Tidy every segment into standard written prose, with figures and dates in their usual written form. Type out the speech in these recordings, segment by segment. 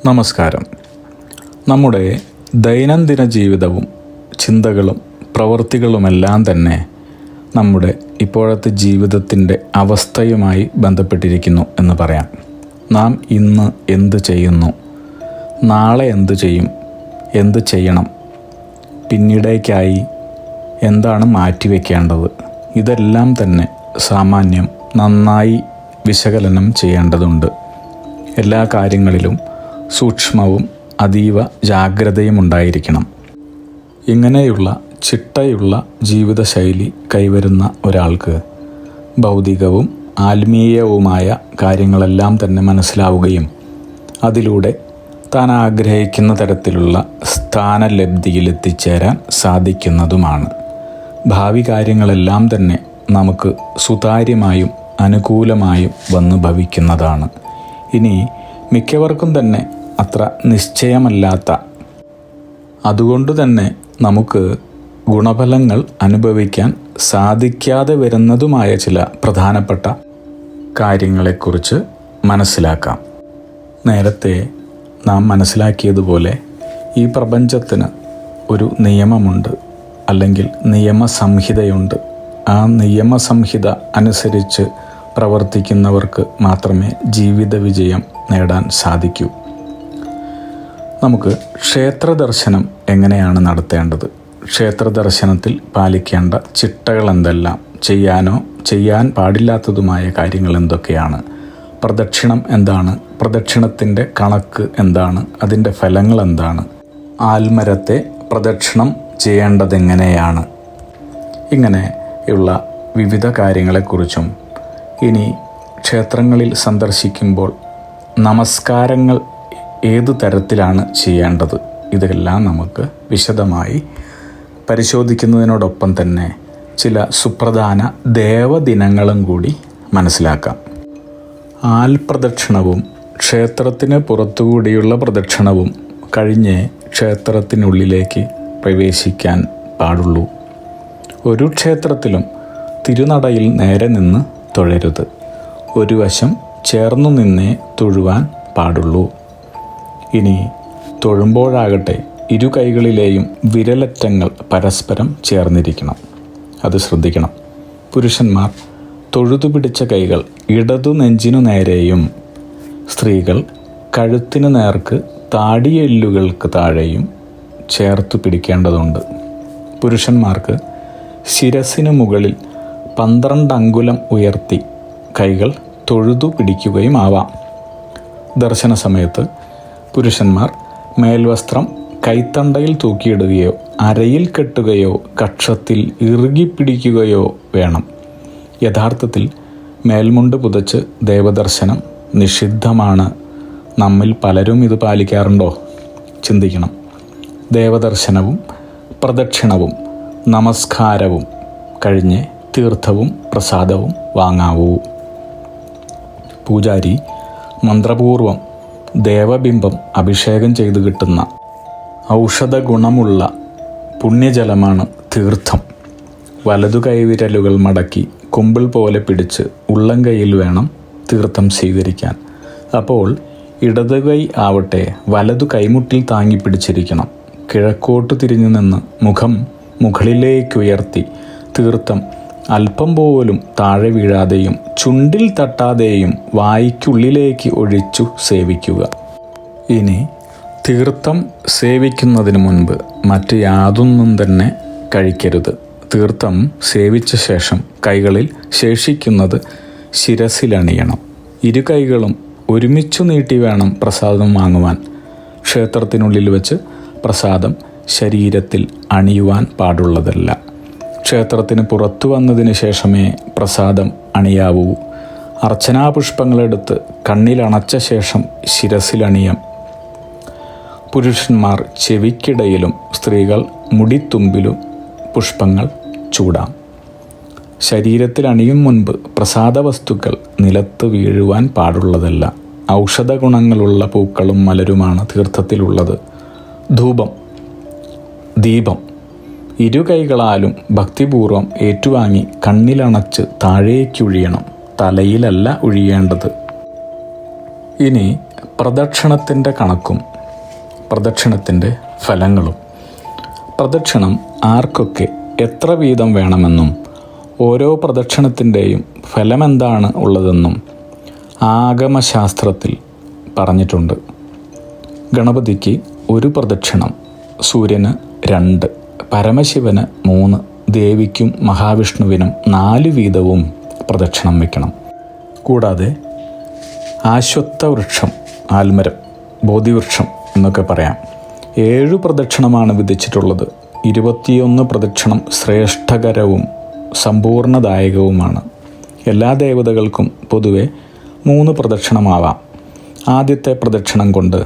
നമസ്കാരം. നമ്മുടെ ദൈനംദിന ജീവിതവും ചിന്തകളും പ്രവൃത്തികളുമെല്ലാം തന്നെ നമ്മുടെ ഇപ്പോഴത്തെ ജീവിതത്തിൻ്റെ അവസ്ഥയുമായി ബന്ധപ്പെട്ടിരിക്കുന്നു എന്ന് പറയാം. നാം ഇന്ന് എന്ത് ചെയ്യുന്നു, നാളെ എന്ത് ചെയ്യും, എന്ത് ചെയ്യണം, പിന്നീടേക്കായി എന്താണ് മാറ്റിവെക്കേണ്ടത്, ഇതെല്ലാം തന്നെ സാമാന്യം നന്നായി വിശകലനം ചെയ്യേണ്ടതുണ്ട്. എല്ലാ കാര്യങ്ങളിലും സൂക്ഷ്മവും അതീവ ജാഗ്രതയും ഉണ്ടായിരിക്കണം. ഇങ്ങനെയുള്ള ചിട്ടയുള്ള ജീവിതശൈലി കൈവരുന്ന ഒരാൾക്ക് ഭൗതികവും ആത്മീയവുമായ കാര്യങ്ങളെല്ലാം തന്നെ മനസ്സിലാവുകയും അതിലൂടെ താൻ ആഗ്രഹിക്കുന്ന തരത്തിലുള്ള സ്ഥാനലബ്ധിയിലെത്തിച്ചേരാൻ സാധിക്കുന്നതുമാണ്. ഭാവി കാര്യങ്ങളെല്ലാം തന്നെ നമുക്ക് സുതാര്യമായും അനുകൂലമായും വന്നു ഭവിക്കുന്നതാണ്. ഇനി മിക്കവർക്കും തന്നെ അത്ര നിശ്ചയമല്ലാത്ത, അതുകൊണ്ട് തന്നെ നമുക്ക് ഗുണഫലങ്ങൾ അനുഭവിക്കാൻ സാധിക്കാതെ വരുന്നതുമായ ചില പ്രധാനപ്പെട്ട കാര്യങ്ങളെക്കുറിച്ച് മനസ്സിലാക്കാം. നേരത്തെ നാം മനസ്സിലാക്കിയതുപോലെ ഈ പ്രപഞ്ചത്തിന് ഒരു നിയമമുണ്ട്, അല്ലെങ്കിൽ നിയമസംഹിതയുണ്ട്. ആ നിയമസംഹിത അനുസരിച്ച് പ്രവർത്തിക്കുന്നവർക്ക് മാത്രമേ ജീവിത വിജയം നേടാൻ സാധിക്കൂ. നമുക്ക് ക്ഷേത്ര ദർശനം എങ്ങനെയാണ് നടത്തേണ്ടത്, ക്ഷേത്ര ദർശനത്തിൽ പാലിക്കേണ്ട ചിട്ടകൾ എന്തെല്ലാം, ചെയ്യാൻ പാടില്ലാത്തതുമായ കാര്യങ്ങൾ എന്തൊക്കെയാണ്, പ്രദക്ഷിണം എന്താണ്, പ്രദക്ഷിണത്തിൻ്റെ കണക്ക് എന്താണ്, അതിൻ്റെ ഫലങ്ങൾ എന്താണ്, ആൽമരത്തെ പ്രദക്ഷിണം ചെയ്യേണ്ടതെങ്ങനെയാണ്, ഇങ്ങനെയുള്ള വിവിധ കാര്യങ്ങളെക്കുറിച്ചും ഇനി ക്ഷേത്രങ്ങളിൽ സന്ദർശിക്കുമ്പോൾ നമസ്കാരങ്ങൾ ഏതു തരത്തിലാണ് ചെയ്യേണ്ടത്, ഇതെല്ലാം നമുക്ക് വിശദമായി പരിശോധിക്കുന്നതിനോടൊപ്പം തന്നെ ചില സുപ്രധാന ദേവദിനങ്ങളും കൂടി മനസ്സിലാക്കാം. ആൽപ്രദക്ഷിണവും ക്ഷേത്രത്തിന് പുറത്തുകൂടിയുള്ള പ്രദക്ഷിണവും കഴിഞ്ഞേ ക്ഷേത്രത്തിനുള്ളിലേക്ക് പ്രവേശിക്കാൻ പാടുള്ളൂ. ഒരു ക്ഷേത്രത്തിലും തിരുനടയിൽ നേരെ നിന്ന് തൊഴരുത്. ഒരു വശം ചേർന്നു നിന്നേ തൊഴുവാൻ പാടുള്ളൂ. ഇനി തൊഴുമ്പോഴാകട്ടെ ഇരു കൈകളിലെയും വിരലറ്റങ്ങൾ പരസ്പരം ചേർന്നിരിക്കണം. അത് ശ്രദ്ധിക്കണം. പുരുഷന്മാർ തൊഴുതു പിടിച്ച കൈകൾ ഇടതു നെഞ്ചിനു നേരെയും സ്ത്രീകൾ കഴുത്തിനു നേർക്ക് താടിയെല്ലുകൾക്ക് താഴെയും ചേർത്തു പിടിക്കേണ്ടതുണ്ട്. പുരുഷന്മാർക്ക് ശിരസിനു മുകളിൽ 12 അങ്കുലം ഉയർത്തി കൈകൾ തൊഴുതു പിടിക്കുകയും ആവാം. ദർശന സമയത്ത് പുരുഷന്മാർ മേൽവസ്ത്രം കൈത്തണ്ടയിൽ തൂക്കിയിടുകയോ അരയിൽ കെട്ടുകയോ കക്ഷത്തിൽ ഇറുകിപ്പിടിക്കുകയോ വേണം. യഥാർത്ഥത്തിൽ മേൽമുണ്ട് പുതച്ച് ദേവദർശനം നിഷിദ്ധമാണ്. നമ്മിൽ പലരും ഇത് പാലിക്കാറുണ്ടോ? ചിന്തിക്കണം. ദേവദർശനവും പ്രദക്ഷിണവും നമസ്കാരവും കഴിഞ്ഞ് തീർത്ഥവും പ്രസാദവും വാങ്ങാവൂ. പൂജാരി മന്ത്രപൂർവം ദേവബിംബം അഭിഷേകം ചെയ്തു കിട്ടുന്ന ഔഷധ ഗുണമുള്ള പുണ്യജലമാണ് തീർത്ഥം. വലതു കൈവിരലുകൾ മടക്കി കുമ്പിൾ പോലെ പിടിച്ച് ഉള്ളം കൈയിൽ വേണം തീർത്ഥം സ്വീകരിക്കാൻ. അപ്പോൾ ഇടതുകൈ ആവട്ടെ വലതു കൈമുട്ടിൽ താങ്ങി പിടിച്ചിരിക്കണം. കിഴക്കോട്ട് തിരിഞ്ഞു നിന്ന് മുഖം മുകളിലേക്കുയർത്തി തീർത്ഥം അല്പം പോലും താഴെ വീഴാതെയും ചുണ്ടിൽ തട്ടാതെയും വായ്ക്കുള്ളിലേക്ക് ഒഴിച്ചു സേവിക്കുക. ഇനി തീർത്ഥം സേവിക്കുന്നതിന് മുൻപ് മറ്റ് യാതൊന്നും തന്നെ കഴിക്കരുത്. തീർത്ഥം സേവിച്ച ശേഷം കൈകളിൽ ശേഷിക്കുന്നത് ശിരസിലണിയണം. ഇരു കൈകളും ഒരുമിച്ചു നീട്ടി വേണം പ്രസാദം വാങ്ങുവാൻ. ക്ഷേത്രത്തിനുള്ളിൽ വെച്ച് പ്രസാദം ശരീരത്തിൽ അണിയുവാൻ പാടുള്ളതല്ല. ക്ഷേത്രത്തിന് പുറത്തു വന്നതിന് ശേഷമേ പ്രസാദം അണിയാവൂ. അർച്ചനാപുഷ്പങ്ങളെടുത്ത് കണ്ണിലണച്ച ശേഷം ശിരസിലണിയാം. പുരുഷന്മാർ ചെവിക്കിടയിലും സ്ത്രീകൾ മുടിത്തുമ്പിലും പുഷ്പങ്ങൾ ചൂടാം. ശരീരത്തിൽ അണിയും മുൻപ് പ്രസാദ വസ്തുക്കൾ നിലത്ത് വീഴുവാൻ പാടുള്ളതല്ല. ഔഷധ ഗുണങ്ങളുള്ള പൂക്കളും മലരുമാണ് തീർത്ഥത്തിലുള്ളത്. ധൂപം, ദീപം ഇരു കൈകളാലും ഭക്തിപൂർവം ഏറ്റുവാങ്ങി കണ്ണിലണച്ച് താഴേക്കൊഴിയണം. തലയിലല്ല ഒഴിയേണ്ടത്. ഇനി പ്രദക്ഷിണത്തിൻ്റെ കണക്കും പ്രദക്ഷിണത്തിൻ്റെ ഫലങ്ങളും, പ്രദക്ഷിണം ആർക്കൊക്കെ എത്ര വീതം വേണമെന്നും ഓരോ പ്രദക്ഷിണത്തിൻ്റെയും ഫലമെന്താണ് ഉള്ളതെന്നും ആഗമശാസ്ത്രത്തിൽ പറഞ്ഞിട്ടുണ്ട്. ഗണപതിക്ക് 1 പ്രദക്ഷിണം, സൂര്യന് 2, പരമശിവന് 3, ദേവിക്കും മഹാവിഷ്ണുവിനും 4 വീതവും പ്രദക്ഷിണം വയ്ക്കണം. കൂടാതെ ആശ്വത്ഥവൃക്ഷം, ആൽമരം, ബോധിവൃക്ഷം എന്നൊക്കെ പറയാം, 7 പ്രദക്ഷിണമാണ് വിധിച്ചിട്ടുള്ളത്. 21 പ്രദക്ഷിണം ശ്രേഷ്ഠകരവും സമ്പൂർണദായകവുമാണ്. എല്ലാ ദേവതകൾക്കും പൊതുവെ 3 പ്രദക്ഷിണമാവാം. ആദ്യത്തെ പ്രദക്ഷിണം കൊണ്ട്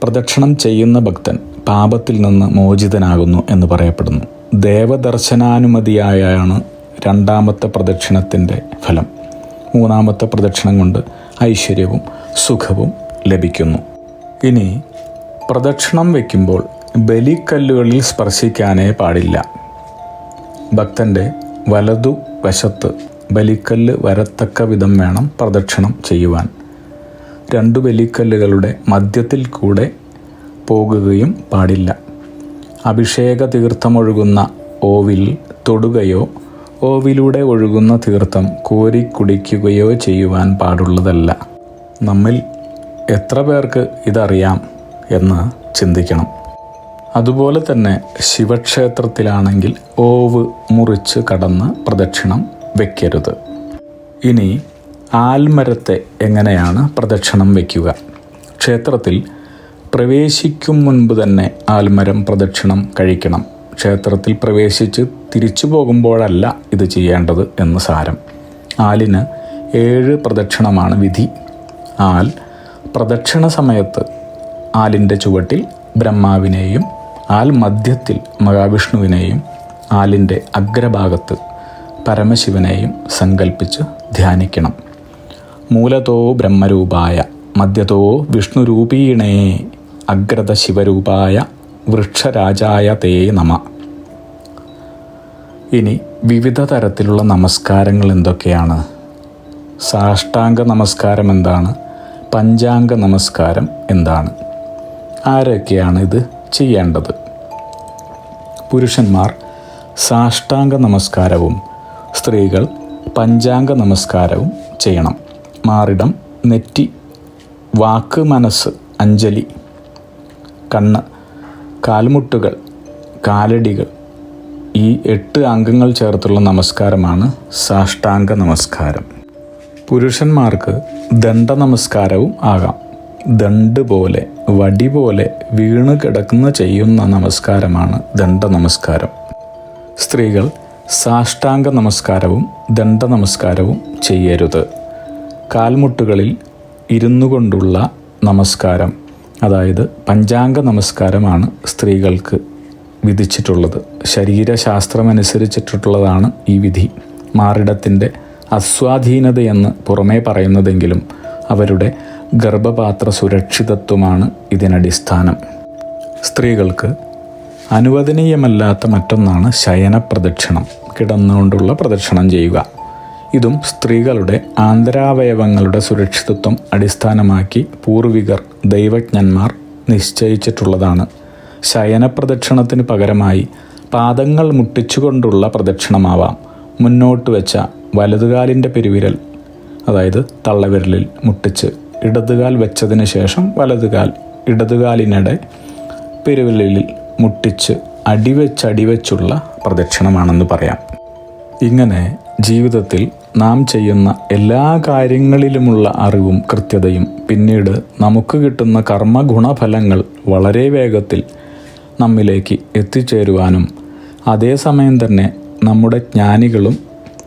പ്രദക്ഷിണം ചെയ്യുന്ന ഭക്തൻ പാപത്തിൽ നിന്ന് മോചിതനാകുന്നു എന്ന് പറയപ്പെടുന്നു. ദേവദർശനാനുമതിയായാണ് 2ാമത്തെ പ്രദക്ഷിണത്തിൻ്റെ ഫലം. 3ാമത്തെ പ്രദക്ഷിണം കൊണ്ട് ഐശ്വര്യവും സുഖവും ലഭിക്കുന്നു. ഇനി പ്രദക്ഷിണം വയ്ക്കുമ്പോൾ ബലിക്കല്ലുകളിൽ സ്പർശിക്കാനേ പാടില്ല. ഭക്തൻ്റെ വലതു വശത്ത് ബലിക്കല്ല് വരത്തക്ക വിധം വേണം പ്രദക്ഷിണം ചെയ്യുവാൻ. 2 ബലിക്കല്ലുകളുടെ മധ്യത്തിൽ കൂടെ പോകുകയും പാടില്ല. അഭിഷേക തീർത്ഥമൊഴുകുന്ന ഓവിൽ തൊടുകയോ ഓവിലൂടെ ഒഴുകുന്ന തീർത്ഥം കോരി കുടിക്കുകയോ ചെയ്യുവാൻ പാടുള്ളതല്ല. നമ്മിൽ എത്ര പേർക്ക് ഇതറിയാം എന്ന് ചിന്തിക്കണം. അതുപോലെ തന്നെ ശിവക്ഷേത്രത്തിലാണെങ്കിൽ ഓവ് മുറിച്ച് കടന്ന് പ്രദക്ഷിണം വയ്ക്കരുത്. ഇനി ആൽമരത്തെ എങ്ങനെയാണ് പ്രദക്ഷിണം വയ്ക്കുക? ക്ഷേത്രത്തിൽ പ്രവേശിക്കും മുൻപ് തന്നെ ആൽമരം പ്രദക്ഷിണം കഴിക്കണം. ക്ഷേത്രത്തിൽ പ്രവേശിച്ച് തിരിച്ചു പോകുമ്പോഴല്ല ഇത് ചെയ്യേണ്ടത് എന്ന് സാരം. ആലിന് 7 പ്രദക്ഷിണമാണ് വിധി. ആൽ പ്രദക്ഷിണ സമയത്ത് ആലിൻ്റെ ചുവട്ടിൽ ബ്രഹ്മാവിനെയും ആൽ മധ്യത്തിൽ മഹാവിഷ്ണുവിനെയും ആലിൻ്റെ അഗ്രഭാഗത്ത് പരമശിവനെയും സങ്കല്പിച്ച് ധ്യാനിക്കണം. മൂലതോ ബ്രഹ്മരൂപായ മധ്യതോ വിഷ്ണുരൂപീണേ അഗ്രത ശിവരൂപായ വൃക്ഷരാജായ തേ നമ. ഇനി വിവിധ തരത്തിലുള്ള നമസ്കാരങ്ങൾ എന്തൊക്കെയാണ്? സാഷ്ടാംഗ നമസ്കാരം എന്താണ്? പഞ്ചാംഗ നമസ്കാരം എന്താണ്? ആരൊക്കെയാണ് ഇത് ചെയ്യേണ്ടത്? പുരുഷന്മാർ സാഷ്ടാംഗ നമസ്കാരവും സ്ത്രീകൾ പഞ്ചാംഗ നമസ്കാരവും ചെയ്യണം. മാറിടം, നെറ്റി, വാക്ക്, മനസ്സ്, അഞ്ജലി, കണ്ണ്, കാൽമുട്ടുകൾ, കാലടികൾ, ഈ 8 അംഗങ്ങൾ ചേർത്തുള്ള നമസ്കാരമാണ് സാഷ്ടാംഗ നമസ്കാരം. പുരുഷന്മാർക്ക് ദണ്ഡ നമസ്കാരവും ആകാം. ദണ്ഡ് പോലെ, വടി പോലെ വീണ് കിടക്കുന്ന ചെയ്യുന്ന നമസ്കാരമാണ് ദണ്ഡ നമസ്കാരം. സ്ത്രീകൾ സാഷ്ടാംഗ നമസ്കാരവും ദണ്ഡ നമസ്കാരവും ചെയ്യരുത്. കാൽമുട്ടുകളിൽ ഇരുന്നു കൊണ്ടുള്ള നമസ്കാരം, അതായത് പഞ്ചാംഗ നമസ്കാരമാണ് സ്ത്രീകൾക്ക് വിധിച്ചിട്ടുള്ളത്. ശരീരശാസ്ത്രമനുസരിച്ചിട്ടുള്ളതാണ് ഈ വിധി. മാറിടത്തിൻ്റെ അസ്വാധീനതയെന്ന് പുറമേ പറയുന്നതെങ്കിലും അവരുടെ ഗർഭപാത്ര സുരക്ഷിതത്വമാണ് ഇതിനടിസ്ഥാനം. സ്ത്രീകൾക്ക് അനുവദനീയമല്ലാത്ത മറ്റൊന്നാണ് ശയന പ്രദക്ഷിണം, കിടന്നുകൊണ്ടുള്ള പ്രദക്ഷിണം ചെയ്യുക. ഇതും സ്ത്രീകളുടെ ആന്തരാവയവങ്ങളുടെ സുരക്ഷിതത്വം അടിസ്ഥാനമാക്കി പൂർവികർ ദൈവജ്ഞന്മാർ നിശ്ചയിച്ചിട്ടുള്ളതാണ്. ശയന പ്രദക്ഷിണത്തിന് പകരമായി പാദങ്ങൾ മുട്ടിച്ചുകൊണ്ടുള്ള പ്രദക്ഷിണമാവാം. മുന്നോട്ട് വെച്ച വലതുകാലിൻ്റെ പെരുവിരൽ, അതായത് തള്ളവിരലിൽ മുട്ടിച്ച് ഇടതുകാൽ വെച്ചതിന് ശേഷം വലതുകാൽ ഇടതുകാലിനിടെ പെരുവിരലിൽ മുട്ടിച്ച് അടിവെച്ചുള്ള പ്രദക്ഷിണമാണെന്ന് പറയാം. ഇങ്ങനെ ജീവിതത്തിൽ നാം ചെയ്യുന്ന എല്ലാ കാര്യങ്ങളിലുമുള്ള അറിവും കൃത്യതയും പിന്നീട് നമുക്ക് കിട്ടുന്ന കർമ്മഗുണഫലങ്ങൾ വളരെ വേഗത്തിൽ നമ്മിലേക്ക് എത്തിച്ചേരുവാനും അതേസമയം തന്നെ നമ്മുടെ ജ്ഞാനികളും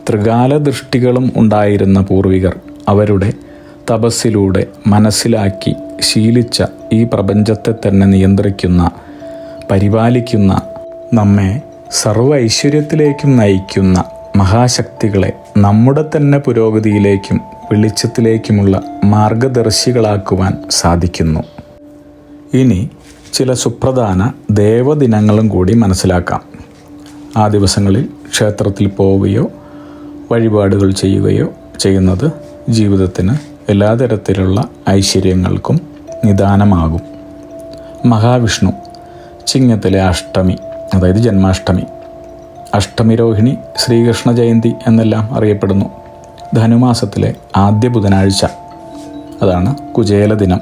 ത്രികാലദൃഷ്ടികളും ഉണ്ടായിരുന്ന പൂർവികർ അവരുടെ തപസ്സിലൂടെ മനസ്സിലാക്കി ശീലിച്ച ഈ പ്രപഞ്ചത്തെ തന്നെ നിയന്ത്രിക്കുന്ന, പരിപാലിക്കുന്ന, നമ്മെ സർവ്വ ഐശ്വര്യത്തിലേക്കും നയിക്കുന്ന മഹാശക്തികളെ നമ്മുടെ തന്നെ പുരോഗതിയിലേക്കും വെളിച്ചത്തിലേക്കുമുള്ള മാർഗദർശികളാക്കുവാൻ സാധിക്കുന്നു. ഇനി ചില സുപ്രധാന ദേവദിനങ്ങളും കൂടി മനസ്സിലാക്കാം. ആ ദിവസങ്ങളിൽ ക്ഷേത്രത്തിൽ പോവുകയോ വഴിപാടുകൾ ചെയ്യുകയോ ചെയ്യുന്നത് ജീവിതത്തിന് എല്ലാ തരത്തിലുള്ള ഐശ്വര്യങ്ങൾക്കും നിദാനമാകും. മഹാവിഷ്ണു ചിങ്ങത്തിലെ അഷ്ടമി, അതായത് ജന്മാഷ്ടമി, അഷ്ടമിരോഹിണി, ശ്രീകൃഷ്ണ ജയന്തി എന്നെല്ലാം അറിയപ്പെടുന്നു. ധനുമാസത്തിലെ ആദ്യ ബുധനാഴ്ച, അതാണ് കുചേല ദിനം.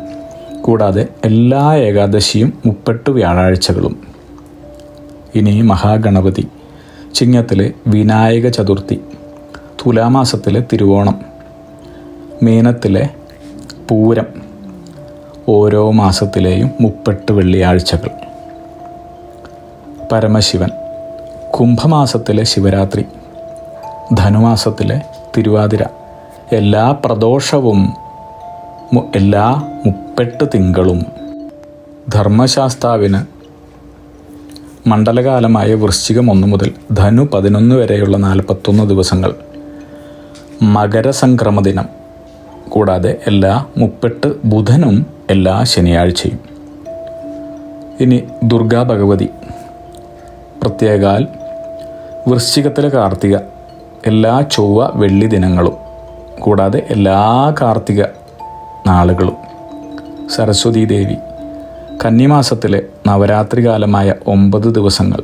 കൂടാതെ എല്ലാ ഏകാദശിയും 38 വ്യാഴാഴ്ചകളും. ഇനി മഹാഗണപതി ചിങ്ങത്തിലെ വിനായക ചതുർത്ഥി, തുലാമാസത്തിലെ തിരുവോണം, മീനത്തിലെ പൂരം, ഓരോ മാസത്തിലെയും 38 വെള്ളിയാഴ്ചകൾ. പരമശിവൻ കുംഭമാസത്തിലെ ശിവരാത്രി, ധനുമാസത്തിലെ തിരുവാതിര, എല്ലാ പ്രദോഷവും എല്ലാ 38 തിങ്കളും. ധർമ്മശാസ്താവിന് മണ്ഡലകാലമായ വൃശ്ചികം 1 മുതൽ ധനു 11 വരെയുള്ള 41 ദിവസങ്ങൾ. മകരസംക്രമ ദിനം, കൂടാതെ എല്ലാ 38 ബുധനും എല്ലാ ശനിയാഴ്ചയും. ഇനി ദുർഗാ ഭഗവതി, പ്രത്യേകാൽ വൃശ്ചികത്തിലെ കാർത്തിക, എല്ലാ ചൊവ്വ വെള്ളി ദിനങ്ങളും, കൂടാതെ എല്ലാ കാർത്തിക നാളുകളും. സരസ്വതീ ദേവി കന്നിമാസത്തിലെ നവരാത്രി കാലമായ 9 ദിവസങ്ങൾ,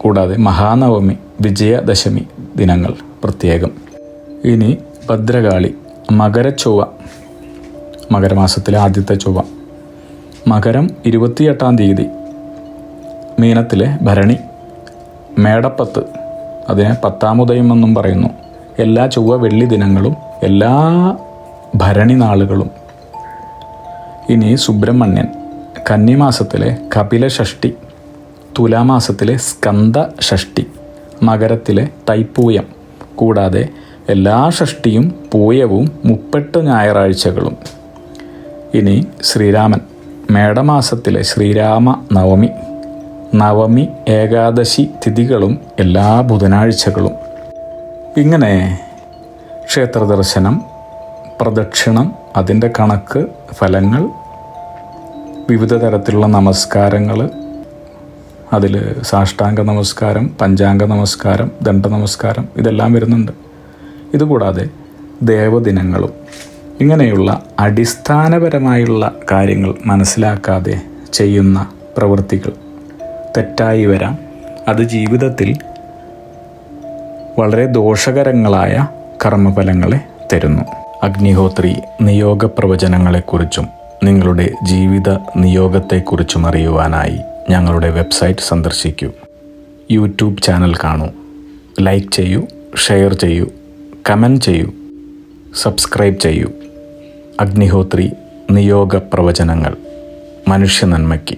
കൂടാതെ മഹാനവമി, വിജയദശമി ദിനങ്ങൾ പ്രത്യേകം. ഇനി ഭദ്രകാളി മകരച്ചൊവ്വ, മകരമാസത്തിലെ ആദ്യത്തെ ചൊവ്വ, മകരം 28-ാം തീയതി, മീനത്തിലെ ഭരണി, മേടപ്പത്ത്, അതിനെ 10-ാം ഉദയം എന്നും പറയുന്നു. എല്ലാ ചൊവ്വ വെള്ളി ദിനങ്ങളും എല്ലാ ഭരണി നാളുകളും. ഇനി സുബ്രഹ്മണ്യൻ കന്നിമാസത്തിലെ കപില ഷഷ്ടി, തുലാമാസത്തിലെ സ്കന്ദ ഷഷ്ടി, മകരത്തിലെ തൈപ്പൂയം, കൂടാതെ എല്ലാ ഷഷ്ടിയും പൂയവും 38 ഞായറാഴ്ചകളും. ഇനി ശ്രീരാമൻ മേടമാസത്തിലെ ശ്രീരാമ നവമി, നവമി ഏകാദശി തിഥികളും എല്ലാ ബുധനാഴ്ചകളും. ഇങ്ങനെ ക്ഷേത്രദർശനം, പ്രദക്ഷിണം, അതിൻ്റെ കണക്ക്, ഫലങ്ങൾ, വിവിധ തരത്തിലുള്ള നമസ്കാരങ്ങൾ, അതിൽ സാഷ്ടാംഗ നമസ്കാരം, പഞ്ചാംഗ നമസ്കാരം, ദണ്ഡ നമസ്കാരം, ഇതെല്ലാം വരുന്നുണ്ട്. ഇതുകൂടാതെ ദേവദിനങ്ങളും. ഇങ്ങനെയുള്ള അടിസ്ഥാനപരമായുള്ള കാര്യങ്ങൾ മനസ്സിലാക്കാതെ ചെയ്യുന്ന പ്രവൃത്തികൾ തെറ്റായി വരാം. അത് ജീവിതത്തിൽ വളരെ ദോഷകരങ്ങളായ കർമ്മഫലങ്ങളെ തരുന്നു. അഗ്നിഹോത്രി നിയോഗ പ്രവചനങ്ങളെക്കുറിച്ചും നിങ്ങളുടെ ജീവിത നിയോഗത്തെക്കുറിച്ചും അറിയുവാനായി ഞങ്ങളുടെ വെബ്സൈറ്റ് സന്ദർശിക്കൂ. യൂട്യൂബ് ചാനൽ കാണൂ, ലൈക്ക് ചെയ്യൂ, ഷെയർ ചെയ്യൂ, കമൻറ്റ് ചെയ്യൂ, സബ്സ്ക്രൈബ് ചെയ്യൂ. അഗ്നിഹോത്രി നിയോഗ പ്രവചനങ്ങൾ മനുഷ്യ നന്മയ്ക്ക്.